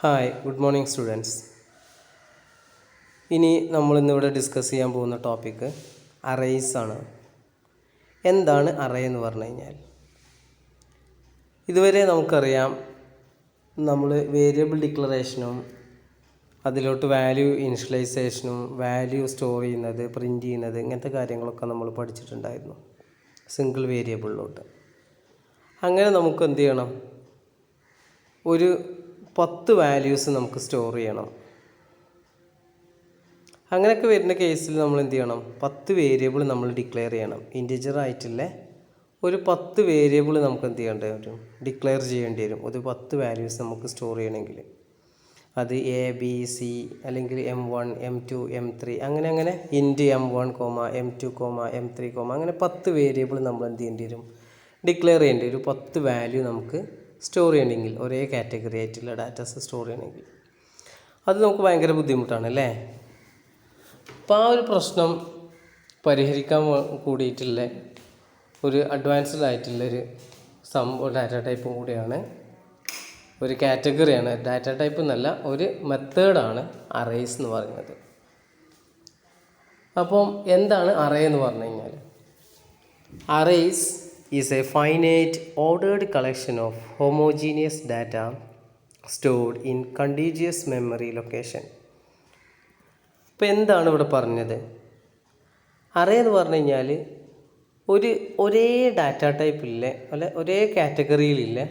Hi, good morning students. ഇനി നമ്മളിന്നിവിടെ discuss ചെയ്യാൻ പോകുന്ന ടോപ്പിക്ക് അറേയ്സ് ആണ്. എന്താണ് അറേ എന്ന് പറഞ്ഞു കഴിഞ്ഞാൽ, ഇതുവരെ നമുക്കറിയാം നമ്മൾ വേരിയബിൾ ഡിക്ലറേഷനും അതിലോട്ട് വാല്യൂ ഇനിഷ്യലൈസേഷനും വാല്യൂ സ്റ്റോർ ചെയ്യുന്നത്, പ്രിൻറ്റ് ചെയ്യുന്നത്, ഇങ്ങനത്തെ കാര്യങ്ങളൊക്കെ നമ്മൾ പഠിച്ചിട്ടുണ്ടായിരുന്നു സിംഗിൾ വേരിയബിളിലോട്ട്. അങ്ങനെ നമുക്ക് എന്ത് ചെയ്യണം, ഒരു 10 വാല്യൂസ് നമുക്ക് സ്റ്റോർ ചെയ്യണം. അങ്ങനെയൊക്കെ വരുന്ന കേസിൽ നമ്മൾ എന്ത് ചെയ്യണം, 10 വേരിയബിൾ നമ്മൾ ഡിക്ലെയർ ചെയ്യണം. ഇൻറ്റിജർ ആയിട്ടുള്ള ഒരു 10 വേരിയബിൾ നമുക്ക് എന്ത് ചെയ്യേണ്ടി വരും, ഡിക്ലെയർ ചെയ്യേണ്ടി വരും. ഒരു 10 വാല്യൂസ് നമുക്ക് സ്റ്റോർ ചെയ്യണമെങ്കിൽ അത് ABC അല്ലെങ്കിൽ M1, M2, M3 അങ്ങനെ ഇൻറ്റ് M1, M2, M3, അങ്ങനെ 10 വേരിയബിൾ നമ്മൾ എന്ത് ചെയ്യേണ്ടി വരും, ഡിക്ലെയർ ചെയ്യേണ്ടി വരും. 10 വാല്യൂ നമുക്ക് സ്റ്റോർ ചെയ്യണമെങ്കിൽ, ഒരേ കാറ്റഗറി ആയിട്ടുള്ള ഡാറ്റാസ് സ്റ്റോർ ചെയ്യണമെങ്കിൽ അത് നമുക്ക് ഭയങ്കര ബുദ്ധിമുട്ടാണ് അല്ലേ. അപ്പോൾ ആ ഒരു പ്രശ്നം പരിഹരിക്കാൻ കൂടിയിട്ടുള്ള ഒരു അഡ്വാൻസ്ഡ് ആയിട്ടുള്ളൊരു ഡാറ്റ ടൈപ്പും കൂടിയാണ്, ഒരു കാറ്റഗറിയാണ്. ഡാറ്റ ടൈപ്പ് എന്നല്ല, ഒരു മെത്തേഡാണ് അറേയ്സ് എന്ന് പറയുന്നത്. അപ്പം എന്താണ് അറേ എന്ന് പറഞ്ഞു കഴിഞ്ഞാൽ, arrays is a finite ordered collection of homogeneous data stored in contiguous memory location. ഇപ്പോൾ എന്താണ് ഇവിടെ പറഞ്ഞത്, അറേ എന്ന് പറഞ്ഞു കഴിഞ്ഞാൽ ഒരേ ഡാറ്റ ടൈപ്പിലെ അല്ലെ ഒരേ കാറ്റഗറിയിലില്ല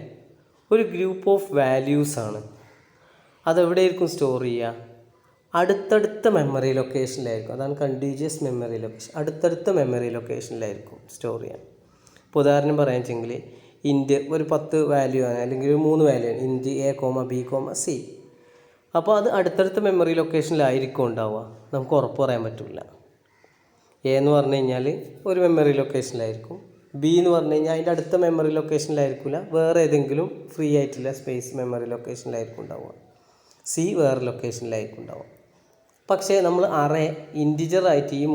ഒരു ഗ്രൂപ്പ് ഓഫ് വാല്യൂസാണ്. അതെവിടെയായിരിക്കും സ്റ്റോർ ചെയ്യുക, അടുത്തടുത്ത മെമ്മറി ലൊക്കേഷനിലായിരിക്കും. അതാണ് കണ്ടിന്യൂസ് മെമ്മറി ലൊക്കേഷൻ. അടുത്തടുത്ത മെമ്മറി ലൊക്കേഷനിലായിരിക്കും സ്റ്റോർ ചെയ്യാൻ. ഇപ്പോൾ ഉദാഹരണം പറയാൻ വെച്ചെങ്കിൽ, ഇൻറ്റ് ഒരു 10 വാല്യൂ ആണ്, അല്ലെങ്കിൽ ഒരു 3 വാല്യൂ ആണ്, ഇൻറ്റ് A,B,C. അപ്പോൾ അത് അടുത്തടുത്ത മെമ്മറി ലൊക്കേഷനിലായിരിക്കും ഉണ്ടാവുക. നമുക്ക് ഉറപ്പ് പറയാൻ പറ്റില്ല. എ എന്ന് പറഞ്ഞു കഴിഞ്ഞാൽ ഒരു മെമ്മറി ലൊക്കേഷനിലായിരിക്കും, ബി എന്ന് പറഞ്ഞു കഴിഞ്ഞാൽ അതിൻ്റെ അടുത്ത മെമ്മറി ലൊക്കേഷനിലായിരിക്കില്ല, വേറെ ഏതെങ്കിലും ഫ്രീ ആയിട്ടുള്ള സ്പേസ് മെമ്മറി ലൊക്കേഷനിലായിരിക്കും ഉണ്ടാവുക, സി വേറെ ലൊക്കേഷനിലായിരിക്കും ഉണ്ടാവുക. പക്ഷേ നമ്മൾ അറേ ഇൻറ്റിജറായിട്ട് ഈ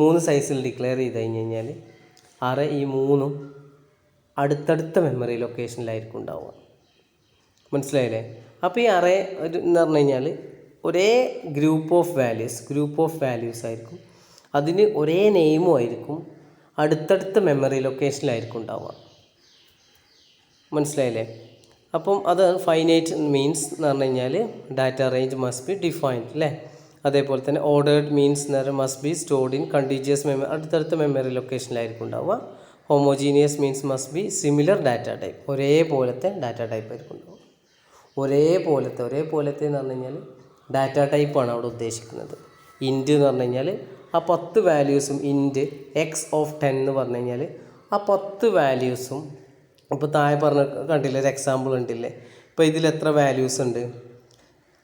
3 സൈസിൽ ഡിക്ലെയർ ചെയ്ത് കഴിഞ്ഞ് കഴിഞ്ഞാൽ അറേ ഈ 3 അടുത്തടുത്ത മെമ്മറി ലൊക്കേഷനിലായിരിക്കും ഉണ്ടാവുക. മനസ്സിലായില്ലേ. അപ്പോൾ ഈ അറേ എന്ന് പറഞ്ഞു കഴിഞ്ഞാൽ ഒരേ ഗ്രൂപ്പ് ഓഫ് വാല്യൂസ് ആയിരിക്കും, അതിന് ഒരേ നെയിമും ആയിരിക്കും, അടുത്തടുത്ത മെമ്മറി ലൊക്കേഷനിലായിരിക്കും ഉണ്ടാവുക. മനസ്സിലായില്ലേ. അപ്പം അത് ഫൈനൈറ്റ് മീൻസ് എന്ന് പറഞ്ഞു കഴിഞ്ഞാൽ data range must be defined അല്ലേ. അതേപോലെ തന്നെ ഓർഡേർഡ് മീൻസ് എന്ന് പറഞ്ഞാൽ must be stored in continuous memory, അടുത്തടുത്ത മെമ്മറി ലൊക്കേഷനിലായിരിക്കും ഉണ്ടാവുക. Homogeneous means must be similar data type, ഒരേപോലത്തെ ഡാറ്റ ടൈപ്പ് ആയിരിക്കും ഉണ്ടാവുക. ഒരേപോലത്തെ എന്ന് പറഞ്ഞു കഴിഞ്ഞാൽ ഡാറ്റ ടൈപ്പാണ് അവിടെ ഉദ്ദേശിക്കുന്നത്. ഇൻറ്റ് എന്ന് പറഞ്ഞു കഴിഞ്ഞാൽ ആ 10 വാല്യൂസും, ഇൻറ്റ് X(10) എന്ന് പറഞ്ഞു കഴിഞ്ഞാൽ ആ 10 വാല്യൂസും, ഇപ്പോൾ താഴെ പറഞ്ഞ കണ്ടില്ലേ, ഒരു എക്സാമ്പിൾ ഉണ്ടില്ലേ. ഇപ്പോൾ ഇതിൽ എത്ര വാല്യൂസ് ഉണ്ട്,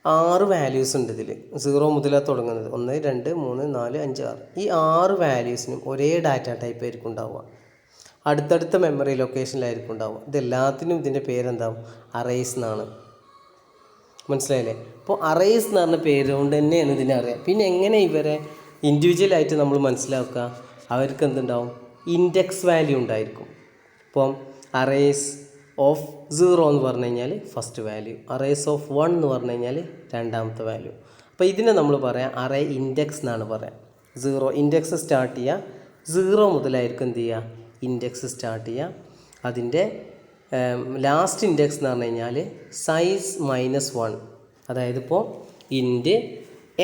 6 വാല്യൂസ് ഉണ്ട് ഇതിൽ. 0 മുതലാണ് തുടങ്ങുന്നത്, 1, 2, 3, 4, 5, 6. ഈ 6 വാല്യൂസിനും ഒരേ ഡാറ്റ ടൈപ്പ് ആയിരിക്കും ഉണ്ടാവുക, അടുത്തടുത്ത മെമ്മറി ലൊക്കേഷനിലായിരിക്കും ഉണ്ടാവുക. ഇതെല്ലാത്തിനും ഇതിൻ്റെ പേരെന്താവും, അറേയ്സ് എന്നാണ്. മനസ്സിലായില്ലേ. അപ്പോൾ അറേയ്സ് എന്ന് പറഞ്ഞ പേര് കൊണ്ട് തന്നെയാണ് ഇതിനെ അറിയാം. പിന്നെ എങ്ങനെ ഇവരെ ഇൻഡിവിജ്വലായിട്ട് നമ്മൾ മനസ്സിലാക്കുക, അവർക്ക് എന്തുണ്ടാവും, ഇൻഡെക്സ് വാല്യൂ ഉണ്ടായിരിക്കും. ഇപ്പം അറേയ്സ് ഓഫ് 0 എന്ന് പറഞ്ഞു കഴിഞ്ഞാൽ ഫസ്റ്റ് വാല്യൂ, അറേയ്സ് ഓഫ് 1 എന്ന് പറഞ്ഞു കഴിഞ്ഞാൽ രണ്ടാമത്തെ വാല്യൂ. അപ്പോൾ ഇതിനെ നമ്മൾ പറയാം അറേ ഇൻഡെക്സ് എന്നാണ് പറയാം. 0 ഇൻഡെക്സ് സ്റ്റാർട്ട് ചെയ്യുക, 0 മുതലായിരിക്കും എന്ത് ചെയ്യുക, ഇൻഡെക്സ് സ്റ്റാർട്ട് ചെയ്യുക. അതിൻ്റെ ലാസ്റ്റ് ഇൻഡെക്സ് എന്ന് പറഞ്ഞു കഴിഞ്ഞാൽ സൈസ് -1. അതായത് ഇപ്പോൾ ഇൻറ്റ്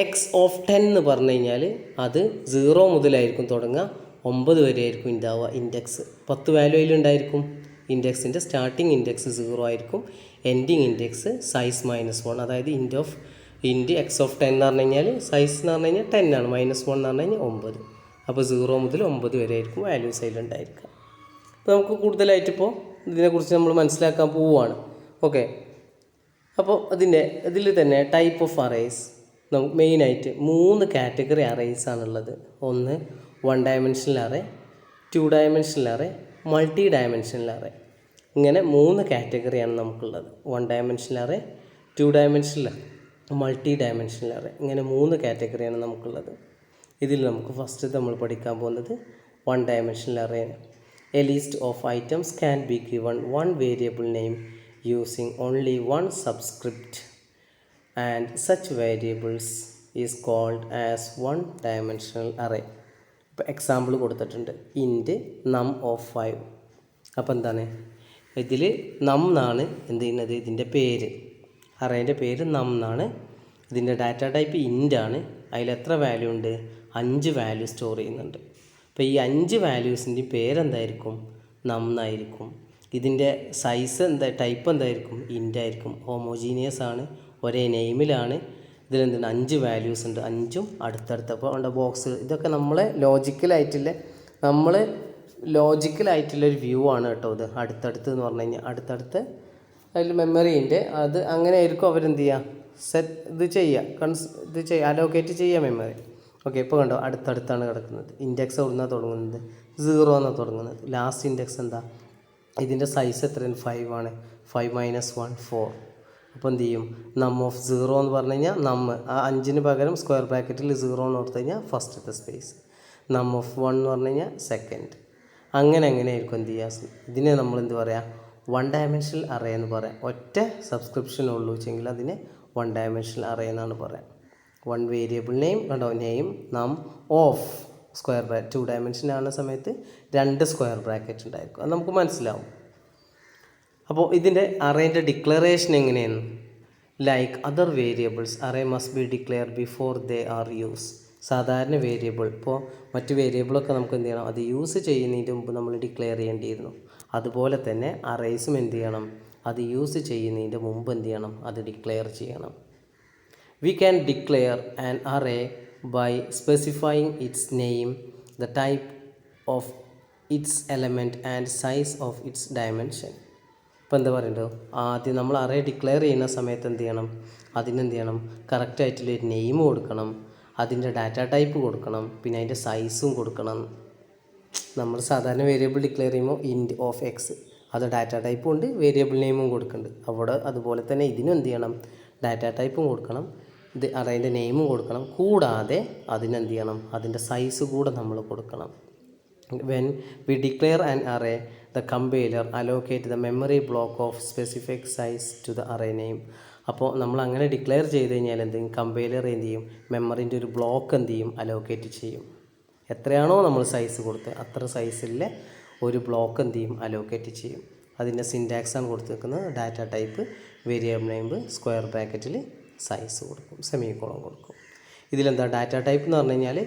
X(10) എന്ന് പറഞ്ഞു കഴിഞ്ഞാൽ അത് 0 മുതലായിരിക്കും തുടങ്ങുക, 9 വരെ ആയിരിക്കും ഉണ്ടാവുക ഇൻഡെക്സ്. 10 വാല്യൂ അതിലുണ്ടായിരിക്കും. ഇൻഡെക്സിൻ്റെ സ്റ്റാർട്ടിങ് ഇൻഡെക്സ് 0 ആയിരിക്കും, എൻഡിങ് ഇൻഡെക്സ് സൈസ് -1. അതായത് ഇൻറ്റ് X(10) എന്ന് പറഞ്ഞു കഴിഞ്ഞാൽ സൈസ് എന്ന് പറഞ്ഞു കഴിഞ്ഞാൽ 10 ആണ്, -1 എന്ന് പറഞ്ഞു കഴിഞ്ഞാൽ 9. അപ്പോൾ 0 മുതൽ 9 വരെ ആയിരിക്കും വാല്യൂസ് അതിലുണ്ടായിരിക്കുക. അപ്പോൾ നമുക്ക് കൂടുതലായിട്ട് ഇപ്പോൾ ഇതിനെക്കുറിച്ച് നമ്മൾ മനസ്സിലാക്കാൻ പോവുകയാണ്. ഓക്കെ. അപ്പോൾ ഇതിൽ തന്നെ ടൈപ്പ് ഓഫ് അറേയ്സ് നമുക്ക് മെയിനായിട്ട് 3 കാറ്റഗറി അറേയ്സ് ആണുള്ളത്. ഒന്ന് 1 dimensional array, 2 dimensional array, multi dimensional array. ഇങ്ങനെ 3 കാറ്റഗറിയാണ് നമുക്കുള്ളത്. 1 dimensional array, 2 dimensional, multi dimensional array. ഇങ്ങനെ 3 കാറ്റഗറിയാണ് നമുക്കുള്ളത്. ഇതിൽ നമുക്ക് ഫസ്റ്റ് നമ്മൾ പഠിക്കാൻ പോകുന്നത് 1 dimensional array. A list of items can be given one variable name using only one subscript, and such variables is called as one dimensional array. ഇപ്പോൾ example കൊടുത്തിട്ടുണ്ട് ഇൻറ്റ് നം ഓഫ് 5. അപ്പോൾ എന്താണ് ഇതിൽ നം എന്നാണ് എന്ത് ചെയ്യുന്നത്, ഇതിൻ്റെ പേര്, അറേൻ്റെ പേര് നം എന്നാണ്. ഇതിൻ്റെ ഡാറ്റ ടൈപ്പ് ഇൻ്റാണ്. അതിലെത്ര വാല്യൂ ഉണ്ട്, 5 വാല്യൂ സ്റ്റോർ ചെയ്യുന്നുണ്ട്. അപ്പോൾ ഈ 5 വാല്യൂസിൻ്റെ പേരെന്തായിരിക്കും, നം എന്നായിരിക്കും. ഇതിൻ്റെ സൈസ് ടൈപ്പ് എന്തായിരിക്കും, ഇൻ്റായിരിക്കും. ഹോമോജീനിയസ് ആണ്, ഒരേ നെയിമിലാണ്. ഇതിലെന്താണ് 5 വാല്യൂസ് ഉണ്ട്, 5ഉം അടുത്തടുത്ത്. അപ്പോൾ ഉണ്ട് ബോക്സ്. ഇതൊക്കെ നമ്മളെ ലോജിക്കലായിട്ടുള്ളൊരു വ്യൂ ആണ് കേട്ടോ ഇത്. അടുത്തടുത്ത് എന്ന് പറഞ്ഞു കഴിഞ്ഞാൽ അടുത്തടുത്ത് അതിൽ മെമ്മറീൻ്റെ അത് അങ്ങനെ ആയിരിക്കും അവരെന്ത് ചെയ്യുക, അലോക്കേറ്റ് ചെയ്യുക മെമ്മറി. ഓക്കെ, ഇപ്പോൾ കണ്ടോ അടുത്തടുത്താണ് കിടക്കുന്നത്. ഇൻഡെക്സ് എവിടുന്നാണ് തുടങ്ങുന്നത്, 0 എന്നാണ് തുടങ്ങുന്നത്. ലാസ്റ്റ് ഇൻഡെക്സ് എന്താ, ഇതിൻ്റെ സൈസ് എത്രയാണ്, 5 ആണ്. 5 - 1 4. അപ്പോൾ എന്ത് ചെയ്യും, നം ഓഫ് 0 എന്ന് പറഞ്ഞു കഴിഞ്ഞാൽ ആ 5-ന് പകരം സ്ക്വയർ ബ്രാക്കറ്റിൽ 0 എന്ന് ഓർത്ത് കഴിഞ്ഞാൽ ഫസ്റ്റത്തെ സ്പേസ്, നം ഓഫ് 1 എന്ന് പറഞ്ഞു കഴിഞ്ഞാൽ സെക്കൻഡ്. അങ്ങനെ ആയിരിക്കും എന്ത് ചെയ്യുക, ഇതിനെ നമ്മൾ എന്ത് പറയുക, 1 ഡയമെൻഷണൽ അറേ എന്ന് പറയാം. ഒറ്റ സബ്സ്ക്രിപ്ഷനുള്ളൂ വെച്ചെങ്കിൽ അതിനെ 1 ഡയമെൻഷണൽ അറേ എന്നാണ് പറയാം. 1 വേരിയബിൾ നെയിം കണ്ടോ, നെയിം നം ഓഫ് സ്ക്വയർ ബ്രാക്കറ്റ് 2 ഡയമെൻഷൻ ആവുന്ന സമയത്ത് 2 സ്ക്വയർ ബ്രാക്കറ്റ് ഉണ്ടായിരിക്കും. അത് നമുക്ക് മനസ്സിലാവും. അപ്പോൾ ഇതിൻ്റെ അറേൻ്റെ ഡിക്ലറേഷൻ എങ്ങനെയാണ്, like other variables array must be declare before they are use. സാധാരണ വേരിയബിൾ, ഇപ്പോൾ മറ്റ് വേരിയബിളൊക്കെ നമുക്ക് എന്ത് ചെയ്യണം, അത് യൂസ് ചെയ്യുന്നതിന് മുമ്പ് നമ്മൾ ഡിക്ലെയർ ചെയ്യേണ്ടിയിരുന്നു. അതുപോലെ തന്നെ അറേസും എന്ത് ചെയ്യണം, അത് യൂസ് ചെയ്യുന്നതിൻ്റെ മുമ്പ് എന്ത് ചെയ്യണം, അത് ഡിക്ലെയർ ചെയ്യണം. We can declare an array by specifying its name, the type of its element and size of its dimension. ഇപ്പോൾ എന്താ പറയുന്നത്, ആദ്യം നമ്മൾ അറേ ഡിക്ലെയർ ചെയ്യുന്ന സമയത്ത് എന്ത് ചെയ്യണം, അതിനെന്ത് ചെയ്യണം, കറക്റ്റായിട്ടുള്ളൊരു നെയിം കൊടുക്കണം, അതിൻ്റെ ഡാറ്റ ടൈപ്പ് കൊടുക്കണം, പിന്നെ അതിൻ്റെ സൈസും കൊടുക്കണം. നമ്മൾ സാധാരണ വേരിയബിൾ ഡിക്ലെയർ ചെയ്യുമ്പോൾ ഇൻറ്റ് ഓഫ് എക്സ്, അത് ഡാറ്റ ടൈപ്പും ഉണ്ട്, വേരിയബിൾ നെയിമും കൊടുക്കുന്നുണ്ട്. അവിടെ അതുപോലെ തന്നെ ഇതിനും എന്ത് ചെയ്യണം, ഡാറ്റ ടൈപ്പും കൊടുക്കണം, ഇത് അറേൻ്റെ നെയിമും കൊടുക്കണം, കൂടാതെ അതിനെന്ത് ചെയ്യണം, അതിൻ്റെ സൈസ് കൂടെ നമ്മൾ കൊടുക്കണം. When we declare an array the compiler allocate the memory block of specific size to the array name. അപ്പോൾ നമ്മൾ അങ്ങനെ ഡിക്ലെയർ ചെയ്ത് കഴിഞ്ഞാൽ എന്ത് ചെയ്യും, കമ്പൈലർ എന്ത് ചെയ്യും, മെമ്മറിൻ്റെ ഒരു ബ്ലോക്ക് എന്ത് ചെയ്യും, അലോക്കേറ്റ് ചെയ്യും. എത്രയാണോ നമ്മൾ സൈസ് കൊടുത്തത് അത്ര സൈസിലെ ഒരു ബ്ലോക്ക് എന്ത് ചെയ്യും, അലോക്കേറ്റ് ചെയ്യും. അതിൻ്റെ സിൻറ്റാക്സാണ് കൊടുത്തിരിക്കുന്നത്, data type, variable name, square ബ്രാക്കറ്റിൽ സൈസ് കൊടുക്കും, സെമിക്കോളൻ കൊടുക്കും. ഇതിലെന്താ ഡാറ്റ ടൈപ്പ് എന്ന് പറഞ്ഞു കഴിഞ്ഞാൽ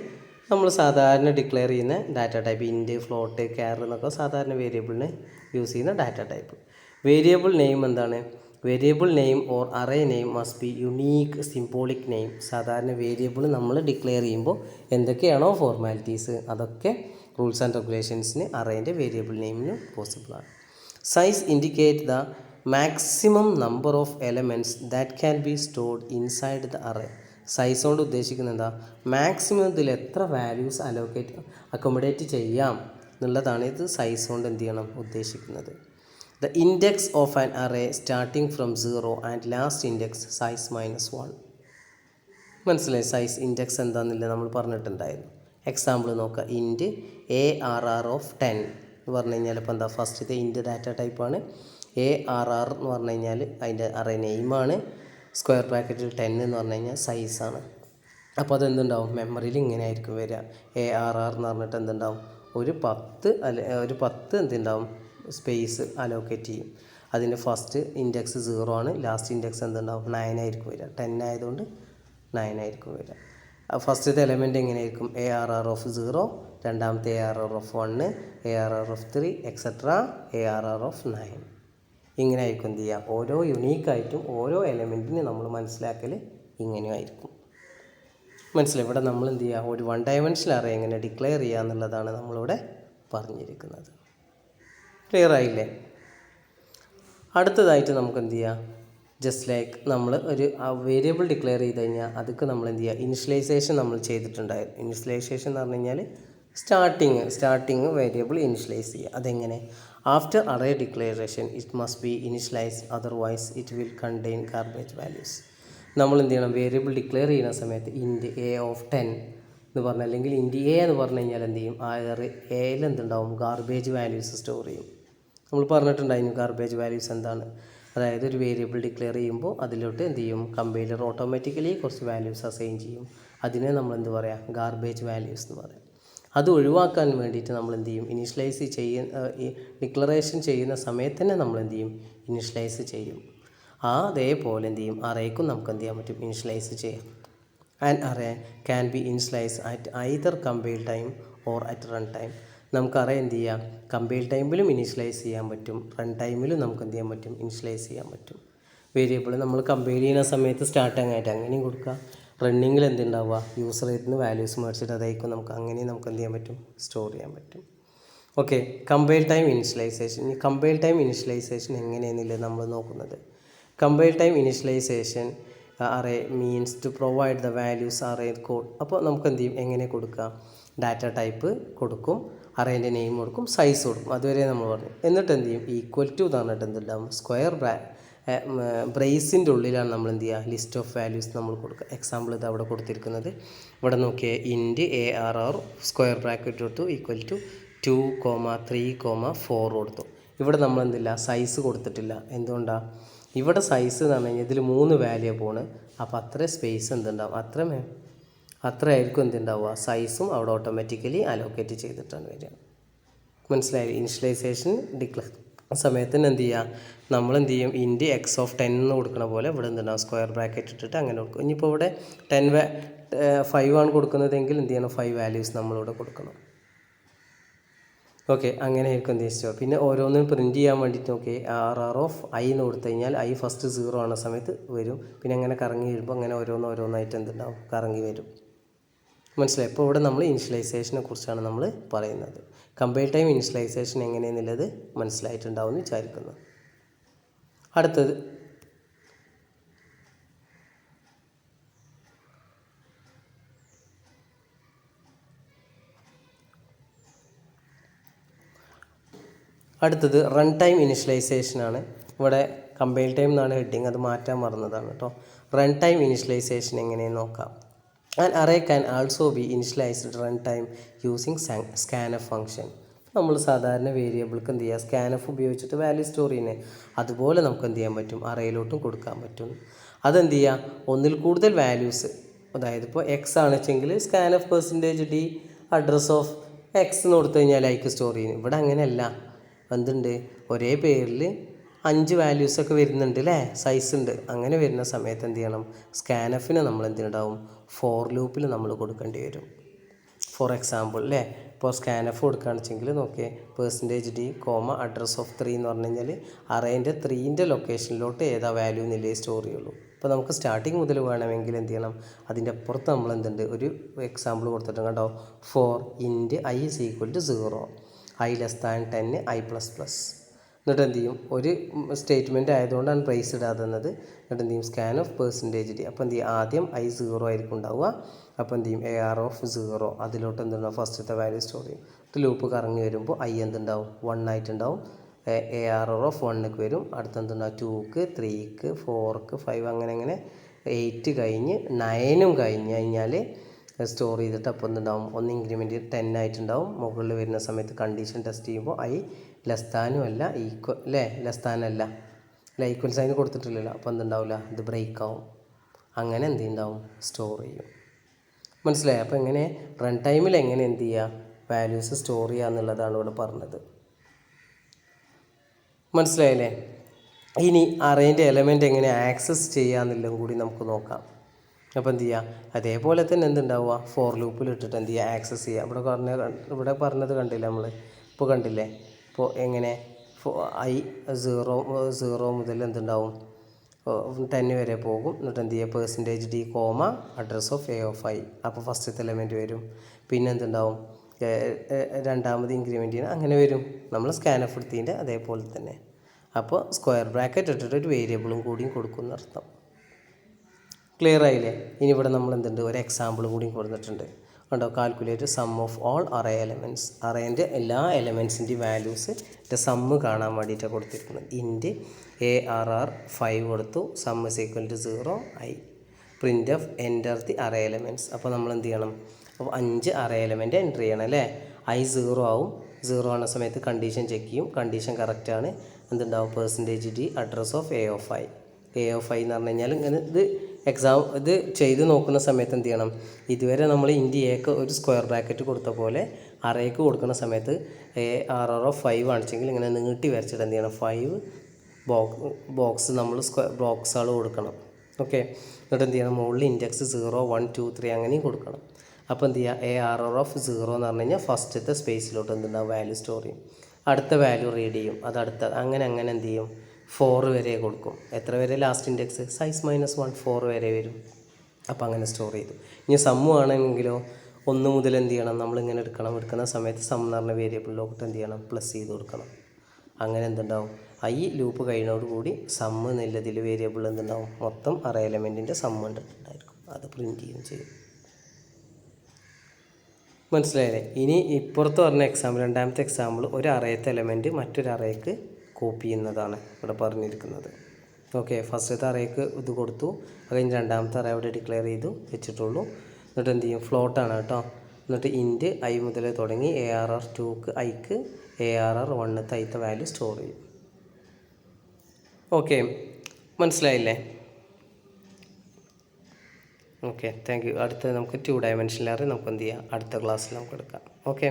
നമ്മൾ സാധാരണ ഡിക്ലെയർ ചെയ്യുന്ന data type, int, float, char എന്നൊക്കെ സാധാരണ വേരിയബിളിന് യൂസ് ചെയ്യുന്ന ഡാറ്റ ടൈപ്പ്. വേരിയബിൾ നെയിം എന്താണ്, variable name or array name must be unique symbolic name. സാധാരണ വേരിയബിൾ നമ്മൾ ഡിക്ലെയർ ചെയ്യുമ്പോൾ എന്തൊക്കെയാണോ ഫോർമാലിറ്റീസ് അതൊക്കെ റൂൾസ് ആൻഡ് റെഗുലേഷൻസിന് അറേൻ്റെ വേരിയബിൾ നെയിമിന് പോസിബിളാണ്. Size indicate the maximum number of elements that can be stored inside the array. Size കൊണ്ട് ഉദ്ദേശിക്കുന്നത് എന്താ, മാക്സിമം ഇതിൽ എത്ര വാല്യൂസ് അക്കോമഡേറ്റ് ചെയ്യാം എന്നുള്ളതാണ് ഇത് സൈസ് കൊണ്ട് എന്ത് ചെയ്യണം ഉദ്ദേശിക്കുന്നത്. The index of an array starting from 0 and last index size -1. മനസ്സിലായി, സൈസ് ഇൻഡെക്സ് എന്താണെന്നില്ല നമ്മൾ പറഞ്ഞിട്ടുണ്ടായിരുന്നു. എക്സാമ്പിൾ നോക്കുക, ഇൻറ്റ് ARR ഓഫ് 10 എന്ന് പറഞ്ഞു കഴിഞ്ഞാൽ ഇപ്പോൾ എന്താ, ഫസ്റ്റത്തെ ഇൻറ്റ് ഡാറ്റ ടൈപ്പാണ്. ARR എന്ന് പറഞ്ഞു കഴിഞ്ഞാൽ അതിൻ്റെ അറേ നെയിമാണ്. സ്ക്വയർ ബ്രാക്കറ്റിൽ 10 എന്ന് പറഞ്ഞു കഴിഞ്ഞാൽ സൈസാണ്. അപ്പോൾ അതെന്തുണ്ടാവും, മെമ്മറിയിൽ ഇങ്ങനെ ആയിരിക്കും വരിക. ARR എന്ന് പറഞ്ഞിട്ട് എന്തുണ്ടാവും, ഒരു 10 എന്തുണ്ടാവും സ്പേസ് അലോക്കേറ്റ് ചെയ്യും. അതിൻ്റെ ഫസ്റ്റ് ഇൻഡെക്സ് 0 ആണ്, ലാസ്റ്റ് ഇൻഡെക്സ് എന്തുണ്ടാവും 9 ആയിരിക്കും വരിക. 10 ആയതുകൊണ്ട് 9 ആയിരിക്കും വരിക. ഫസ്റ്റത്തെ എലമെൻറ്റ് എങ്ങനെയായിരിക്കും, ARR ഓഫ് 0, രണ്ടാമത്തെ ARR of 1, ARR of 3 etcetera ARR of 9. ഇങ്ങനെ ആയിരിക്കും എന്ത് ചെയ്യുക, ഓരോ യുണീക്കായിട്ടും ഓരോ എലമെൻറ്റിന് നമ്മൾ മനസ്സിലാക്കൽ ഇങ്ങനെയും ആയിരിക്കും. മനസ്സിലായി, ഇവിടെ നമ്മൾ എന്ത് ചെയ്യുക, ഒരു 1 ഡയമെൻഷണൽ അറേ എങ്ങനെ ഡിക്ലെയർ ചെയ്യുക എന്നുള്ളതാണ് നമ്മളിവിടെ പറഞ്ഞിരിക്കുന്നത്. ക്ലിയർ ആയില്ലേ? അടുത്തതായിട്ട് നമുക്ക് എന്ത് ചെയ്യാം, ജസ്റ്റ് ലൈക്ക് നമ്മൾ ഒരു വേരിയബിൾ ഡിക്ലെയർ ചെയ്ത് കഴിഞ്ഞാൽ അതൊക്കെ നമ്മൾ എന്ത് ചെയ്യുക, ഇനിഷ്യലൈസേഷൻ നമ്മൾ ചെയ്തിട്ടുണ്ടായിരുന്നു. ഇനിഷ്യലൈസേഷൻ എന്ന് പറഞ്ഞു കഴിഞ്ഞാൽ സ്റ്റാർട്ടിങ് വേരിയബിൾ ഇനിഷ്യലൈസ് ചെയ്യുക. അതെങ്ങനെ, after array declaration it must be initialised, otherwise it will contain garbage values. നമ്മൾ എന്ത് ചെയ്യണം, വേരിയബിൾ ഡിക്ലെയർ ചെയ്യുന്ന സമയത്ത് ഇൻറ്റ് A ഓഫ് 10 എന്ന് പറഞ്ഞാൽ, അല്ലെങ്കിൽ ഇൻറ്റ് A എന്ന് പറഞ്ഞു കഴിഞ്ഞാൽ എന്ത് ചെയ്യും, ആ എയിൽ എന്തുണ്ടാവും, ഗാർബേജ് വാല്യൂസ് സ്റ്റോർ ചെയ്യും. നമ്മൾ പറഞ്ഞിട്ടുണ്ടായിരുന്നു ഗാർബേജ് വാല്യൂസ് എന്താണ്. അതായത് ഒരു വേരിയബിൾ ഡിക്ലെയർ ചെയ്യുമ്പോൾ അതിലോട്ട് എന്ത് ചെയ്യും, കമ്പൈലർ ഓട്ടോമാറ്റിക്കലി കുറച്ച് വാല്യൂസ് അസൈൻ ചെയ്യും. അതിനെ നമ്മൾ എന്ത് പറയുക, ഗാർബേജ് വാല്യൂസ് എന്ന് പറയാം. അത് ഒഴിവാക്കാൻ വേണ്ടിയിട്ട് നമ്മൾ എന്ത് ചെയ്യും, ഇനിഷ്യലൈസ് ഈ ഡിക്ലറേഷൻ ചെയ്യുന്ന സമയത്ത് തന്നെ നമ്മൾ എന്ത് ചെയ്യും, ഇനിഷ്യലൈസ് ചെയ്യും. അതേപോലെ എന്ത് ചെയ്യും, അറേക്കും നമുക്ക് എന്ത് ചെയ്യാൻ പറ്റും, ഇനിഷ്യലൈസ് ചെയ്യാം. An array can be initialise at either compile time or at run time. നമുക്ക് അറേ എന്ത് ചെയ്യാം, കമ്പൈൽ ടൈമിലും ഇനിഷ്യലൈസ് ചെയ്യാൻ പറ്റും, റൺ ടൈമിലും നമുക്ക് എന്ത് ചെയ്യാൻ പറ്റും, ഇനിഷ്യലൈസ് ചെയ്യാൻ പറ്റും. വേരിയബിൾ നമ്മൾ കമ്പൈൽ ചെയ്യുന്ന സമയത്ത് സ്റ്റാർട്ടിങ് ആയിട്ട് അങ്ങനെയും കൊടുക്കുക, റണ്ണിങ്ങിൽ എന്തുണ്ടാവുക, യൂസർ നിന്ന് വാല്യൂസ് മേടിച്ചിട്ട് അതായിരിക്കും നമുക്ക് അങ്ങനെയും നമുക്ക് എന്ത് ചെയ്യാൻ പറ്റും, സ്റ്റോർ ചെയ്യാൻ പറ്റും. Okay, compile time initialization. ഈ കമ്പൈൽ ടൈം ഇനിഷ്യലൈസേഷൻ എങ്ങനെയെന്നില്ല നമ്മൾ നോക്കുന്നത്. Compile time initialization array means to provide the values array code. അപ്പോൾ നമുക്ക് എന്ത് ചെയ്യും, എങ്ങനെ കൊടുക്കുക, ഡാറ്റ ടൈപ്പ് കൊടുക്കും, അറേൻ്റെ നെയിം കൊടുക്കും, സൈസ് കൊടുക്കും, അതുവരെ നമ്മൾ പറഞ്ഞു. എന്നിട്ട് എന്ത് ചെയ്യും, ഈക്വൽ ടു എന്ന് പറഞ്ഞിട്ട് എന്തുണ്ടാവും, സ്ക്വയർ ബ്രേസിൻ്റെ ഉള്ളിലാണ് നമ്മൾ എന്ത് ചെയ്യുക, ലിസ്റ്റ് ഓഫ് വാല്യൂസ് നമ്മൾ കൊടുക്കുക. എക്സാമ്പിൾ ഇത് അവിടെ കൊടുത്തിരിക്കുന്നത്, ഇവിടെ നോക്കിയേ, ഇൻറ്റ് ARR സ്ക്വയർ ബ്രാക്കറ്റ് കൊടുത്തു ഈക്വൽ ടു 2,3,4 കൊടുത്തു. ഇവിടെ നമ്മൾ എന്തില്ല, സൈസ് കൊടുത്തിട്ടില്ല. എന്തുകൊണ്ടാണ്, ഇവിടെ സൈസ് എന്ന് പറഞ്ഞു കഴിഞ്ഞാൽ ഇതിൽ 3 വാല്യൂബിളാണ്. അപ്പോൾ അത്ര സ്പേസ് എന്തുണ്ടാവും, അത്ര ആയിരിക്കും എന്തുണ്ടാവുക, സൈസും അവിടെ ഓട്ടോമാറ്റിക്കലി അലോക്കേറ്റ് ചെയ്തിട്ടാണ് വരിക. മനസ്സിലായി. ഇനിഷ്യലൈസേഷൻ ഡിക്ലെയർ സമയത്ത് തന്നെ എന്ത് ചെയ്യുക, നമ്മൾ എന്ത് ചെയ്യും, ഇൻറ്റ് x(10) എന്ന് കൊടുക്കുന്ന പോലെ ഇവിടെ എന്തുണ്ടാവും, സ്ക്വയർ ബ്രാക്കറ്റ് ഇട്ടിട്ട് അങ്ങനെ കൊടുക്കും. ഇനിയിപ്പോൾ ഇവിടെ 5 ആണ് കൊടുക്കുന്നതെങ്കിൽ എന്ത് ചെയ്യണം, 5 വാല്യൂസ് നമ്മളിവിടെ കൊടുക്കണം. ഓക്കെ, അങ്ങനെ ആയിരിക്കും ഉദ്ദേശിച്ചത്. പിന്നെ ഓരോന്നും പ്രിൻറ്റ് ചെയ്യാൻ വേണ്ടിയിട്ട് നോക്കി, RR(i) എന്ന് കൊടുത്തു കഴിഞ്ഞാൽ i ഫസ്റ്റ് 0 ആവുന്ന സമയത്ത് വരും. പിന്നെ അങ്ങനെ കറങ്ങി വരുമ്പോൾ അങ്ങനെ ഓരോന്നായിട്ട് എന്തുണ്ടാവും, കറങ്ങി വരും. മനസ്സിലായി. ഇപ്പോൾ ഇവിടെ നമ്മൾ ഇനിഷ്യലൈസേഷനെ കുറിച്ചാണ് നമ്മൾ പറയുന്നത്. കമ്പൈൽ ടൈം ഇനിഷ്യലൈസേഷൻ എങ്ങനെയെന്നുള്ളത് മനസ്സിലായിട്ടുണ്ടാവും എന്ന് വിചാരിക്കുന്നു. അടുത്തത് റൺ ടൈം ഇനിഷ്യലൈസേഷനാണ്. ഇവിടെ കമ്പൈൽ ടൈം എന്നാണ് ഹെഡിങ്, അത് മാറ്റാൻ മറന്നതാണ് കേട്ടോ. റൺ ടൈം ഇനിഷ്യലൈസേഷൻ എങ്ങനെയെന്ന് നോക്കാം. An array can also be initialized run time using scanf function. നമ്മൾ സാധാരണ വേരിയബിൾക്ക് എന്ത് ചെയ്യുക, സ്കാൻഎഫ് ഉപയോഗിച്ചിട്ട് വാല്യൂ സ്റ്റോർ ചെയ്യുന്നത്, അതുപോലെ നമുക്ക് എന്ത് ചെയ്യാൻ പറ്റും, അറേയിലോട്ടും കൊടുക്കാൻ പറ്റും. അതെന്ത് ചെയ്യുക, ഒന്നിൽ കൂടുതൽ വാല്യൂസ്, അതായത് ഇപ്പോൾ എക്സ് ആണെച്ചെങ്കിൽ scanf %d address of x എന്ന് കൊടുത്തു കഴിഞ്ഞാൽ അതിക്ക് സ്റ്റോർ ചെയ്യും. ഇവിടെ അങ്ങനെയല്ല, എന്തുണ്ട്, ഒരേ പേരിൽ 5 വാല്യൂസൊക്കെ വരുന്നുണ്ട് അല്ലേ, സൈസ് ഉണ്ട്. അങ്ങനെ വരുന്ന സമയത്ത് എന്ത് ചെയ്യണം, സ്കാൻഎഫിന് നമ്മൾ എന്തിനുണ്ടാവും, ഫോർ ലൂപ്പിൽ നമ്മൾ കൊടുക്കേണ്ടി വരും. ഫോർ എക്സാമ്പിൾ അല്ലേ, ഇപ്പോൾ സ്കാൻഎഫ് കൊടുക്കുകയാണെന്ന് വെച്ചെങ്കിൽ നോക്കിയേ, %d, അഡ്രസ് ഓഫ് 3 എന്ന് പറഞ്ഞു കഴിഞ്ഞാൽ അറേൻ്റെ 3ൻ്റെ ലൊക്കേഷനിലോട്ട് ഏതാ വാല്യൂ എന്നില്ലേ സ്റ്റോർ ചെയ്യുള്ളൂ. അപ്പോൾ നമുക്ക് സ്റ്റാർട്ടിങ് മുതൽ വേണമെങ്കിൽ എന്ത് ചെയ്യണം, അതിൻ്റെ അപ്പുറത്ത് നമ്മൾ എന്തുണ്ട്, ഒരു എക്സാമ്പിൾ കൊടുത്തിട്ടുണ്ട് കേട്ടോ. 4 ഇൻറ്റ് i = 0, i <10, i++. എന്നിട്ട് എന്ത് ചെയ്യും, ഒരു സ്റ്റേറ്റ്മെൻറ്റ് ആയതുകൊണ്ടാണ് പ്രൈസ് ഇടാതെന്നത്. എന്നിട്ട് എന്ത് ചെയ്യും, സ്കാൻഎഫ് %d. അപ്പോൾ എന്ത് ചെയ്യും, ആദ്യം i 0 ആയിരിക്കും ഉണ്ടാവുക. അപ്പോൾ എന്ത് ചെയ്യും, AR(0) അതിലോട്ട് എന്തുണ്ടാവും, ഫസ്റ്റത്തെ വാല്യൂ സ്റ്റോർ ചെയ്യും. ലൂപ്പ് കറങ്ങി വരുമ്പോൾ i എന്തുണ്ടാവും, 1 ആയിട്ടുണ്ടാവും. AR(1)ക്ക് വരും. അടുത്ത് എന്തുണ്ടാവും, 2ക്ക്, 3ക്ക്, 4ക്ക്, 5 അങ്ങനെ 8 കഴിഞ്ഞ് 9 കഴിഞ്ഞ് കഴിഞ്ഞാൽ സ്റ്റോർ ചെയ്തിട്ട് അപ്പോൾ എന്തുണ്ടാവും, ഒന്ന് ഇൻക്രിമെൻറ്റ് 10 ആയിട്ടുണ്ടാവും. മുകളിൽ വരുന്ന സമയത്ത് കണ്ടീഷൻ ടെസ്റ്റ് ചെയ്യുമ്പോൾ i ലെസ്താനും അല്ല ഈക്വൽ അല്ലേ, ലെസ്താനല്ല അല്ല, ഈക്വൽ സൈൻ കൊടുത്തിട്ടില്ലല്ലോ. അപ്പോൾ എന്തുണ്ടാവില്ല, ഇത് ബ്രേക്ക് ആവും. അങ്ങനെ എന്ത് ഉണ്ടാവും, സ്റ്റോർ ചെയ്യും. മനസ്സിലായി. അപ്പോൾ എങ്ങനെ റൺ ടൈമിൽ എങ്ങനെ എന്ത് ചെയ്യുക, വാല്യൂസ് സ്റ്റോർ ചെയ്യുക എന്നുള്ളതാണ് ഇവിടെ പറഞ്ഞത്. മനസ്സിലായില്ലേ. ഇനി അറേൻ്റെ എലമെൻറ്റ് എങ്ങനെ ആക്സസ് ചെയ്യുക എന്നുള്ളതും കൂടി നമുക്ക് നോക്കാം. അപ്പോൾ എന്ത് ചെയ്യുക, അതേപോലെ തന്നെ എന്തുണ്ടാവുക, ഫോർ ലൂപ്പിൽ ഇട്ടിട്ട് എന്ത് ചെയ്യുക, ആക്സസ് ചെയ്യുക. ഇവിടെ പറഞ്ഞത് കണ്ടില്ലേ നമ്മൾ, ഇപ്പോൾ കണ്ടില്ലേ. ഇപ്പോൾ എങ്ങനെ i 0 മുതൽ എന്തുണ്ടാവും, 10 വരെ പോകും. എന്നിട്ട് എന്ത് ചെയ്യുക, %d, അഡ്രസ് ഓഫ് a(i). അപ്പോൾ ഫസ്റ്റത്തെ എലമെൻറ്റ് വരും. പിന്നെ എന്തുണ്ടാവും, രണ്ടാമത് ഇൻക്രിമെൻറ്റ് ചെയ്യണം, അങ്ങനെ വരും. നമ്മൾ സ്കാൻഎഫ് എടുത്തതിൻ്റെ അതേപോലെ തന്നെ. അപ്പോൾ സ്ക്വയർ ബ്രാക്കറ്റ് ഇട്ടിട്ട് ഒരു വേരിയബിളും കൂടിയും കൊടുക്കുന്ന അർത്ഥം. ക്ലിയർ ആയില്ലേ. ഇനി ഇവിടെ നമ്മൾ എന്തുണ്ട്, ഒരു എക്സാമ്പിൾ കൂടി കൊടുത്തിട്ടുണ്ട് കണ്ടോ. Calculate sum of all array elements. അറേൻ്റെ എല്ലാ എലമെൻറ്റ്സിൻ്റെ വാല്യൂസിൻ്റെ സമ്മ് കാണാൻ വേണ്ടിയിട്ടാണ് കൊടുത്തിരിക്കുന്നത്. ഇൻറ്റ് ARR 5 കൊടുത്തു, sum = 0, i print of enter the array elements. അപ്പോൾ നമ്മൾ എന്ത് ചെയ്യണം, അപ്പോൾ 5 അറേ എലമെൻറ്റ് എൻ്റർ ചെയ്യണം അല്ലേ. i 0 ആവും. 0 ആവുന്ന സമയത്ത് കണ്ടീഷൻ ചെക്ക് ചെയ്യും, കണ്ടീഷൻ കറക്റ്റാണ്. എന്തുണ്ടാവും percentage D address of A of I. A of I എന്ന് പറഞ്ഞു കഴിഞ്ഞാൽ ഇങ്ങനെ ഇത് ചെയ്ത് നോക്കുന്ന സമയത്ത് എന്ത് ചെയ്യണം, ഇതുവരെ നമ്മൾ എക്ക് ഒരു സ്ക്വയർ ബ്രാക്കറ്റ് കൊടുത്ത പോലെ അറേക്ക് കൊടുക്കുന്ന സമയത്ത് ARR ഓഫ് 5 കാണിച്ചെങ്കിൽ ഇങ്ങനെ നീട്ടി വരച്ചിട്ട് എന്ത് ചെയ്യണം 5 ബോക്സ് നമ്മൾ ബോക്സുകൾ കൊടുക്കണം. ഓക്കെ, എന്നിട്ട് എന്ത് ചെയ്യണം മുകളിൽ ഇൻഡെക്സ് 0 1 2 3 അങ്ങനെയും കൊടുക്കണം. അപ്പോൾ എന്ത് ചെയ്യുക ARR ഓഫ് 0 എന്ന് പറഞ്ഞു കഴിഞ്ഞാൽ ഫസ്റ്റത്തെ സ്പേസിലോട്ട് എന്തുണ്ടാവും വാല്യൂ സ്റ്റോർ ചെയ്യും, അടുത്ത വാല്യൂ റീഡ് ചെയ്യും, അത് അങ്ങനെ എന്ത് ചെയ്യും 4 വരെ കൊടുക്കും. എത്ര വരെ ലാസ്റ്റ് ഇൻഡെക്സ് സൈസ് -1 4 വരെ വരും. അപ്പോൾ അങ്ങനെ സ്റ്റോർ ചെയ്തു. ഇനി സമ്മു ആണെങ്കിലോ 1 മുതൽ എന്ത് ചെയ്യണം നമ്മളിങ്ങനെ എടുക്കുന്ന സമയത്ത് സം എന്ന് പറഞ്ഞ വേരിയബിളിലോട്ട് എന്ത് ചെയ്യണം പ്ലസ് ചെയ്ത് കൊടുക്കണം. അങ്ങനെ എന്തുണ്ടാവും ഈ ലൂപ്പ് കഴിയുന്നതോടുകൂടി സമ്മ് എന്നുള്ളതിൽ വേരിയബിൾ എന്തുണ്ടാവും മൊത്തം അറേ എലമെൻറ്റിൻ്റെ സമ്മ് ഉണ്ടായിരിക്കും, അത് പ്രിൻറ്റ് ചെയ്യുകയും ചെയ്യും. മനസ്സിലായില്ലേ? ഇനി ഇപ്പുറത്ത് പറഞ്ഞ എക്സാമ്പിൾ, രണ്ടാമത്തെ എക്സാമ്പിൾ ഒരു അറേത്തെ എലമെൻറ്റ് മറ്റൊരു അറേക്ക് കോപ്പി ചെയ്യുന്നതാണ് ഇവിടെ പറഞ്ഞിരിക്കുന്നത്. ഓക്കെ, ഫസ്റ്റത്തെ അറേക്ക് ഇത് കൊടുത്തു, അത് കഴിഞ്ഞ് രണ്ടാമത്തെ അറേ അവിടെ ഡിക്ലെയർ ചെയ്തു വെച്ചിട്ടുള്ളൂ. എന്നിട്ട് എന്ത് ചെയ്യും ഫ്ലോട്ടാണ് കേട്ടോ. എന്നിട്ട് ഇൻറ്റ് ഐ മുതൽ തുടങ്ങി ARR 2ക്ക് ഐക്ക് ARR 1ത്തെ ഐത്തെ വാല്യൂ സ്റ്റോർ ചെയ്യും. ഓക്കെ, മനസ്സിലായില്ലേ? Okay, thank you. അടുത്ത നമുക്ക് 2 ഡയമെൻഷനിൽ നമുക്ക് എന്ത് ചെയ്യാം അടുത്ത ക്ലാസ്സിൽ നമുക്ക് എടുക്കാം. ഓക്കെ.